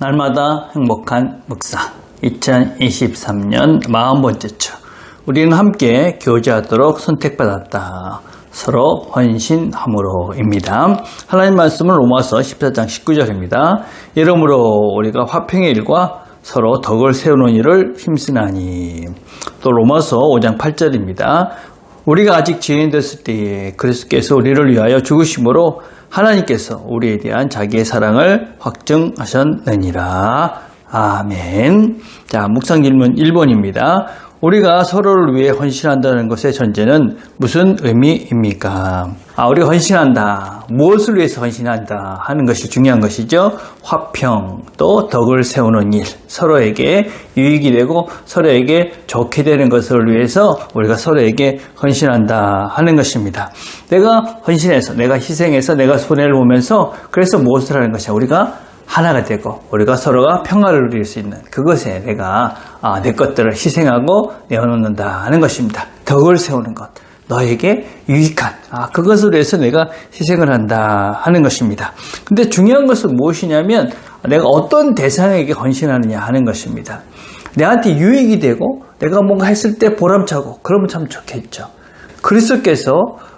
날마다 행복한 묵상 2023년 40번째 주 우리는 함께 교제하도록 선택받았다. 서로 헌신함으로입니다. 하나님 말씀은 로마서 14장 19절입니다. 이러므로 우리가 화평의 일과 서로 덕을 세우는 일을 힘쓰나니. 또 로마서 5장 8절입니다. 우리가 아직 죄인 됐을 때에 그리스도께서 우리를 위하여 죽으심으로 하나님께서 우리에 대한 자기의 사랑을 확증하셨느니라. 아멘. 자, 묵상 질문 1번입니다. 우리가 서로를 위해 헌신한다는 것의 전제는 무슨 의미입니까? 우리가 헌신한다. 무엇을 위해서 헌신한다 하는 것이 중요한 것이죠. 화평, 또 덕을 세우는 일, 서로에게 유익이 되고 서로에게 좋게 되는 것을 위해서 우리가 서로에게 헌신한다 하는 것입니다. 내가 헌신해서, 내가 희생해서, 내가 손해를 보면서 그래서 무엇을 하는 것이야? 우리가 하나가 되고 우리가 서로가 평화를 누릴 수 있는 그것에 내가 내 것들을 희생하고 내어놓는다 하는 것입니다. 덕을 세우는 것, 너에게 유익한 그것을 위해서 내가 희생을 한다 하는 것입니다. 근데 중요한 것은 무엇이냐면 내가 어떤 대상에게 헌신하느냐 하는 것입니다. 내한테 유익이 되고 내가 뭔가 했을 때 보람차고 그러면 참 좋겠죠. 그리스도께서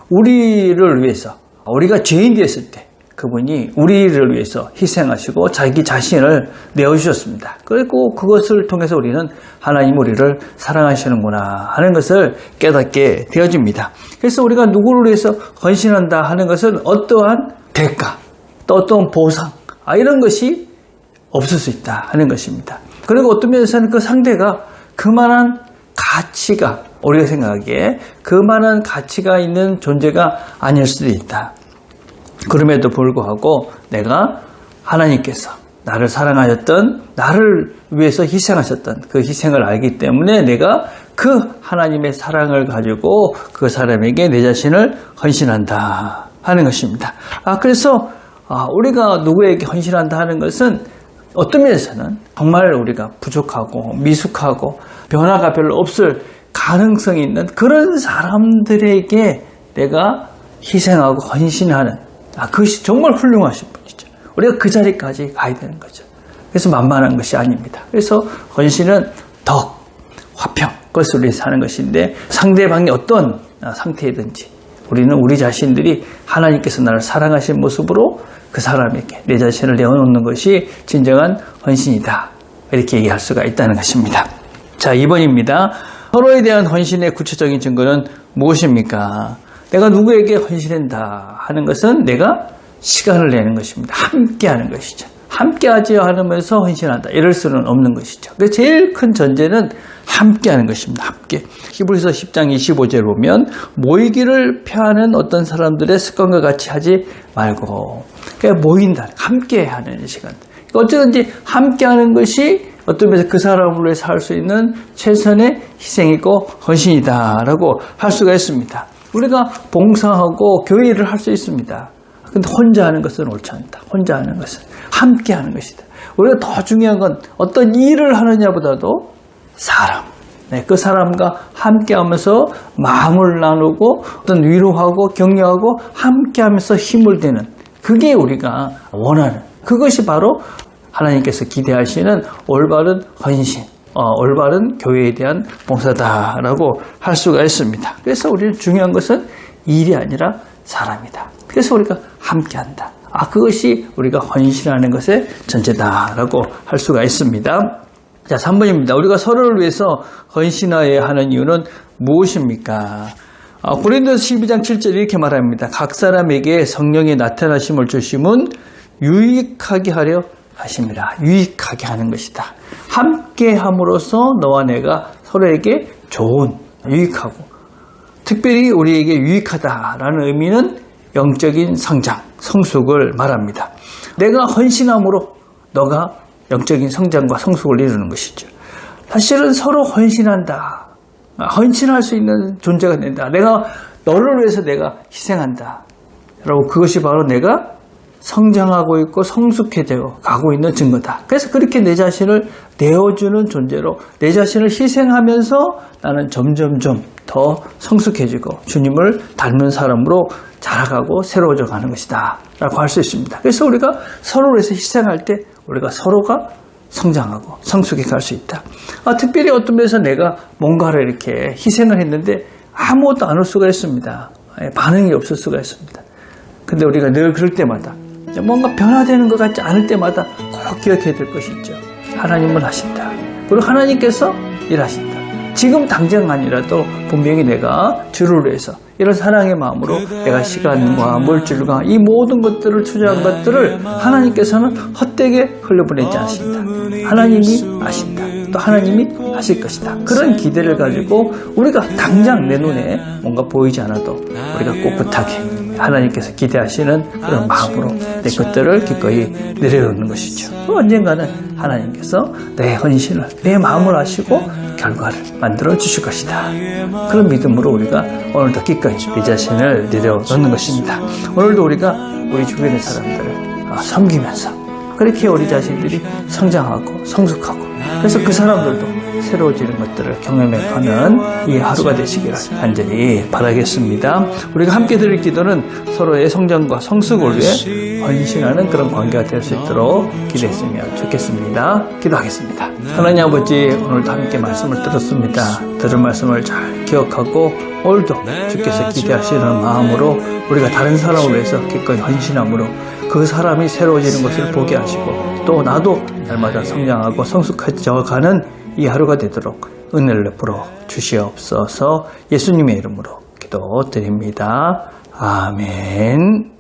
우리를 위해서, 우리가 죄인 되었을 때 그분이 우리를 위해서 희생하시고 자기 자신을 내어주셨습니다. 그리고 그것을 통해서 우리는 하나님 우리를 사랑하시는구나 하는 것을 깨닫게 되어집니다. 그래서 우리가 누구를 위해서 헌신한다 하는 것은 어떠한 대가, 또 어떠한 보상, 이런 것이 없을 수 있다 하는 것입니다. 그리고 어떤 면에서는 그 상대가 그만한 가치가, 우리가 생각하기에 그만한 가치가 있는 존재가 아닐 수도 있다. 그럼에도 불구하고 내가 하나님께서 나를 사랑하셨던, 나를 위해서 희생하셨던 그 희생을 알기 때문에 내가 그 하나님의 사랑을 가지고 그 사람에게 내 자신을 헌신한다 하는 것입니다. 그래서 우리가 누구에게 헌신한다 하는 것은 어떤 면에서는 정말 우리가 부족하고 미숙하고 변화가 별로 없을 가능성이 있는 그런 사람들에게 내가 희생하고 헌신하는 그것이 정말 훌륭하신 분이죠. 우리가 그 자리까지 가야 되는 거죠. 그래서 만만한 것이 아닙니다. 그래서 헌신은 덕, 화평, 그것을 위해서 하는 것인데 상대방이 어떤 상태이든지 우리는 우리 자신들이 하나님께서 나를 사랑하신 모습으로 그 사람에게 내 자신을 내어놓는 것이 진정한 헌신이다. 이렇게 얘기할 수가 있다는 것입니다. 자, 2번입니다. 서로에 대한 헌신의 구체적인 증거는 무엇입니까? 내가 누구에게 헌신한다 하는 것은 내가 시간을 내는 것입니다. 함께 하는 것이죠. 함께 하지 않으면서 헌신한다. 이럴 수는 없는 것이죠. 근데 제일 큰 전제는 함께 하는 것입니다. 함께. 히브리서 10장 25절에 보면 모이기를 펴하는 어떤 사람들의 습관과 같이 하지 말고 그러니까 모인다. 함께 하는 시간. 어쨌든지 함께 하는 것이 어떤 면에서 그 사람을 위해서 할 수 있는 최선의 희생이고 헌신이다라고 할 수가 있습니다. 우리가 봉사하고 교회 일을 할 수 있습니다. 근데 혼자 하는 것은 옳지 않다. 혼자 하는 것은 함께 하는 것이다. 우리가 더 중요한 건 어떤 일을 하느냐보다도 사람. 그 사람과 함께 하면서 마음을 나누고 어떤 위로하고 격려하고 함께 하면서 힘을 내는 그게 우리가 원하는 그것이 바로 하나님께서 기대하시는 올바른 헌신. 올바른 교회에 대한 봉사다라고 할 수가 있습니다. 그래서 우리는 중요한 것은 일이 아니라 사람이다. 그래서 우리가 함께한다. 그것이 우리가 헌신하는 것의 전제다라고 할 수가 있습니다. 자, 3번입니다. 우리가 서로를 위해서 헌신하여야 하는 이유는 무엇입니까? 고린도서 12장 7절 이렇게 말합니다. 각 사람에게 성령의 나타나심을 주심은 유익하게 하려 하십니다. 유익하게 하는 것이다. 함께 함으로써 너와 내가 서로에게 좋은, 유익하고 특별히 우리에게 유익하다라는 의미는 영적인 성장, 성숙을 말합니다. 내가 헌신함으로 너가 영적인 성장과 성숙을 이루는 것이죠. 사실은 서로 헌신한다. 헌신할 수 있는 존재가 된다. 내가 너를 위해서 내가 희생한다. 여러분 그것이 바로 내가 성장하고 있고 성숙해져 가고 있는 증거다. 그래서 그렇게 내 자신을 내어주는 존재로 내 자신을 희생하면서 나는 점점점 더 성숙해지고 주님을 닮은 사람으로 자라가고 새로워져 가는 것이다 라고 할 수 있습니다. 그래서 우리가 서로를 위해서 희생할 때 우리가 서로가 성장하고 성숙해 갈 수 있다. 특별히 어떤 면에서 내가 뭔가를 이렇게 희생을 했는데 아무것도 안 올 수가 있습니다. 반응이 없을 수가 있습니다. 근데 우리가 늘 그럴 때마다 뭔가 변화되는 것 같지 않을 때마다 꼭 기억해야 될 것이 있죠. 하나님은 하신다. 그리고 하나님께서 일하신다. 지금 당장 아니라도 분명히 내가 주를 위해서 이런 사랑의 마음으로 내가 시간과 물질과 이 모든 것들을 투자한 것들을 하나님께서는 헛되게 흘려보내지 않으신다. 하나님이 아신다. 또 하나님이 하실 것이다. 그런 기대를 가지고 우리가 당장 내 눈에 뭔가 보이지 않아도 우리가 꿋꿋하게 하나님께서 기대하시는 그런 마음으로 내 것들을 기꺼이 내려놓는 것이죠. 언젠가는 하나님께서 내 헌신을 내 마음을 아시고 결과를 만들어 주실 것이다. 그런 믿음으로 우리가 오늘도 기꺼이 내 자신을 내려놓는 것입니다. 오늘도 우리가 우리 주변의 사람들을 섬기면서 그렇게 우리 자신들이 성장하고 성숙하고 그래서 그 사람들도 새로워지는 것들을 경험해가는 이 하루가 되시기를 간절히 바라겠습니다. 우리가 함께 드릴 기도는 서로의 성장과 성숙을 위해 헌신하는 그런 관계가 될 수 있도록 기도했으면 좋겠습니다. 기도하겠습니다. 하나님 아버지, 오늘도 함께 말씀을 들었습니다. 들은 말씀을 잘 기억하고 오늘도 주께서 기대하시는 마음으로 우리가 다른 사람을 위해서 기꺼이 헌신함으로 그 사람이 새로워지는 것을 보게 하시고 또 나도 날마다 성장하고 성숙해져 가는 이 하루가 되도록 은혜를 베풀어 주시옵소서. 예수님의 이름으로 기도드립니다. 아멘.